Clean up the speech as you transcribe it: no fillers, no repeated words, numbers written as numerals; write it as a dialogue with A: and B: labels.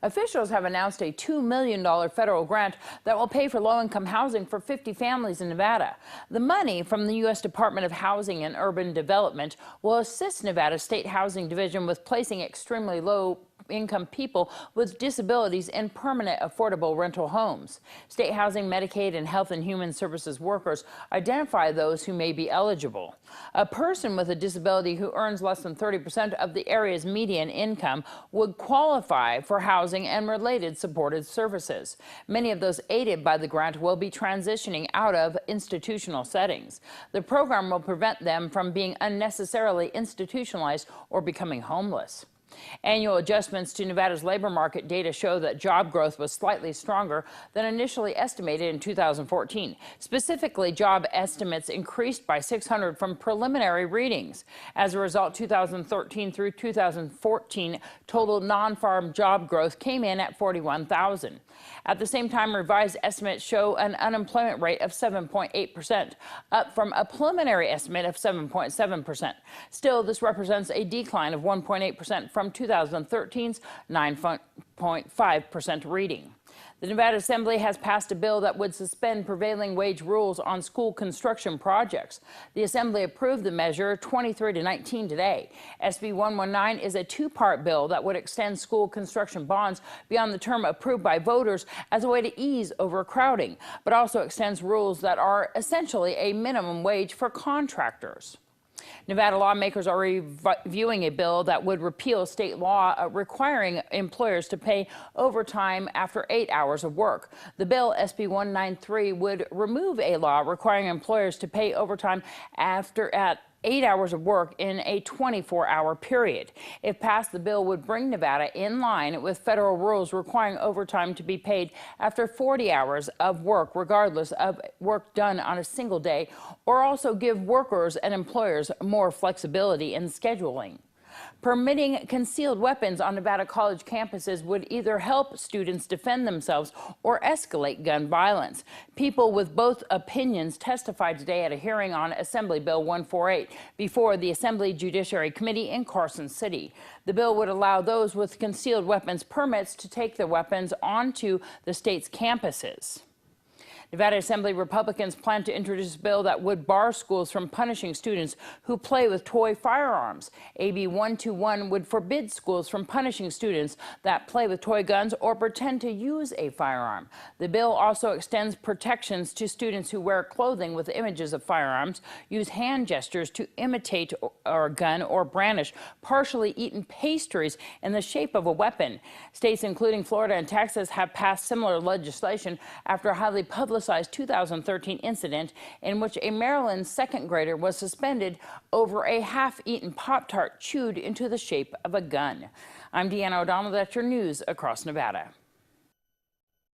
A: Officials have announced a $2 million federal grant that will pay for low-income housing for 50 families in Nevada. The money from the U.S. Department of Housing and Urban Development will assist Nevada State Housing Division with placing extremely low-income people with disabilities in permanent affordable rental homes. State Housing, Medicaid, and Health and Human Services workers identify those who may be eligible. A person with a disability who earns less than 30% of the area's median income would qualify for housing and related supported services. Many of those aided by the grant will be transitioning out of institutional settings. The program will prevent them from being unnecessarily institutionalized or becoming homeless. Annual adjustments to Nevada's labor market data show that job growth was slightly stronger than initially estimated in 2014. Specifically, job estimates increased by 600 from preliminary readings. As a result, 2013 through 2014 total non-farm job growth came in at 41,000. At the same time, revised estimates show an unemployment rate of 7.8%, up from a preliminary estimate of 7.7%. Still, this represents a decline of 1.8% from 2013's 9.5% reading. The Nevada Assembly has passed a bill that would suspend prevailing wage rules on school construction projects. The Assembly approved the measure 23-19 today. SB 119 is a two-part bill that would extend school construction bonds beyond the term approved by voters as a way to ease overcrowding, but also extends rules that are essentially a minimum wage for contractors. Nevada lawmakers are reviewing a bill that would repeal state law requiring employers to pay overtime after 8 hours of work. The bill, SB 193, would remove a law requiring employers to pay overtime at 8 hours of work in a 24-hour period. If passed, the bill would bring Nevada in line with federal rules requiring overtime to be paid after 40 hours of work, regardless of work done on a single day, or also give workers and employers more flexibility in scheduling. Permitting concealed weapons on Nevada college campuses would either help students defend themselves or escalate gun violence. People with both opinions testified today at a hearing on Assembly Bill 148 before the Assembly Judiciary Committee in Carson City. The bill would allow those with concealed weapons permits to take their weapons onto the state's campuses. Nevada Assembly Republicans plan to introduce a bill that would bar schools from punishing students who play with toy firearms. AB 121 would forbid schools from punishing students that play with toy guns or pretend to use a firearm. The bill also extends protections to students who wear clothing with images of firearms, use hand gestures to imitate a gun, or brandish partially eaten pastries in the shape of a weapon. States including Florida and Texas have passed similar legislation after a highly publicized 2013 incident in which a Maryland second grader was suspended over a half-eaten Pop-Tart chewed into the shape of a gun. I'm Deanna, that's your news across Nevada.